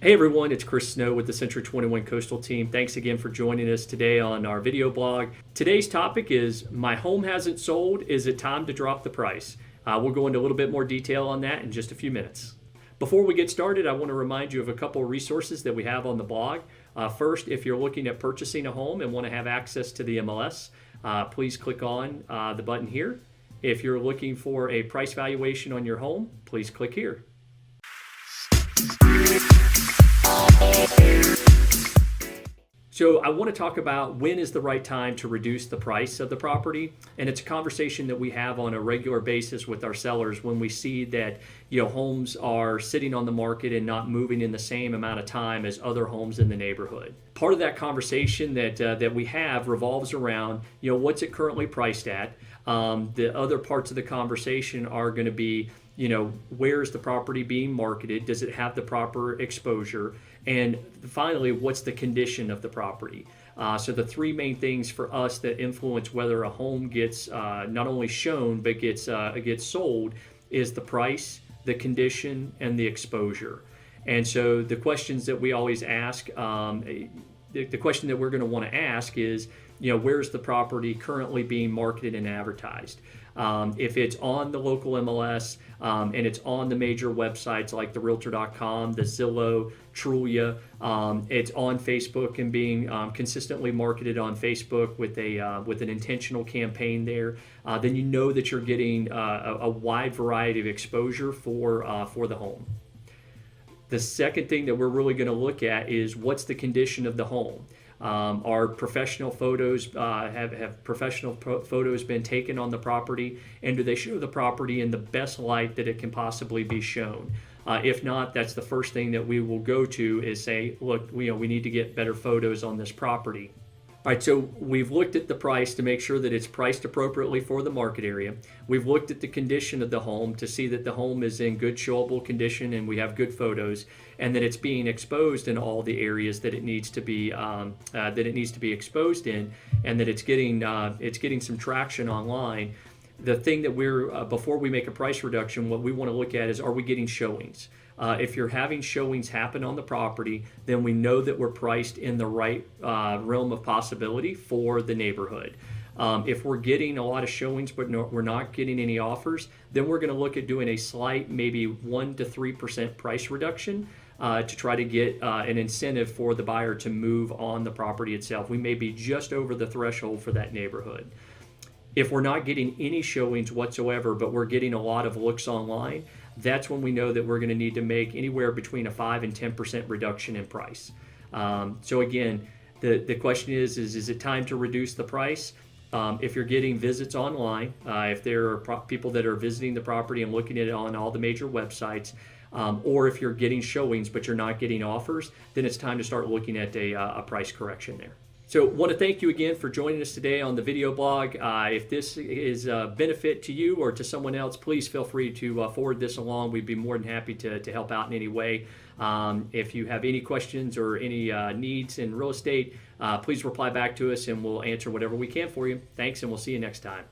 Hey everyone, it's Chris Snow with the C21 Coastal Team. Thanks again for joining us today on our video blog. Today's topic is, my home hasn't sold, is it time to drop the price? We'll go into a little bit more detail on that in just a few minutes. Before we get started, I want to remind you of a couple of resources that we have on the blog. First, if you're looking at purchasing a home and want to have access to the MLS, please click on the button here. If you're looking for a price valuation on your home, please click here. So I want to talk about when is the right time to reduce the price of the property, and it's a conversation that we have on a regular basis with our sellers when we see that homes are sitting on the market and not moving in the same amount of time as other homes in the neighborhood. Part of that conversation that we have revolves around what's it currently priced at. The other parts of the conversation are going to be where is the property being marketed? Does it have the proper exposure? And finally, what's the condition of the property? So the three main things for us that influence whether a home gets not only shown but gets sold is the price, the condition, and the exposure. And so the questions that we always ask, the question that we're going to want to ask is, where's the property currently being marketed and advertised? If it's on the local MLS and it's on the major websites like the Realtor.com, the Zillow, Trulia, it's on Facebook and being consistently marketed on Facebook with an intentional campaign there, then you know that you're getting a wide variety of exposure for the home. The second thing that we're really going to look at is what's the condition of the home. Are professional photos, have professional photos been taken on the property, and do they show the property in the best light that it can possibly be shown? If not, that's the first thing that we will go to is say, look, we need to get better photos on this property. All right, so we've looked at the price to make sure that it's priced appropriately for the market area. We've looked at the condition of the home to see that the home is in good showable condition and we have good photos, and that it's being exposed in all the areas that it needs to be exposed in, and that it's getting some traction online. The thing that before we make a price reduction, what we want to look at is, are we getting showings? If you're having showings happen on the property, then we know that we're priced in the right realm of possibility for the neighborhood. If we're getting a lot of showings but we're not getting any offers, then we're going to look at doing a slight, maybe 1 to 3% price reduction to try to get an incentive for the buyer to move on the property itself. We may be just over the threshold for that neighborhood. If we're not getting any showings whatsoever, but we're getting a lot of looks online, that's when we know that we're going to need to make anywhere between a 5 and 10% reduction in price. So again, the question is it time to reduce the price? If you're getting visits online, if there are people that are visiting the property and looking at it on all the major websites, or if you're getting showings but you're not getting offers, then it's time to start looking at a price correction there. So want to thank you again for joining us today on the video blog. If this is a benefit to you or to someone else, please feel free to forward this along. We'd be more than happy to help out in any way. If you have any questions or any needs in real estate, please reply back to us and we'll answer whatever we can for you. Thanks, and we'll see you next time.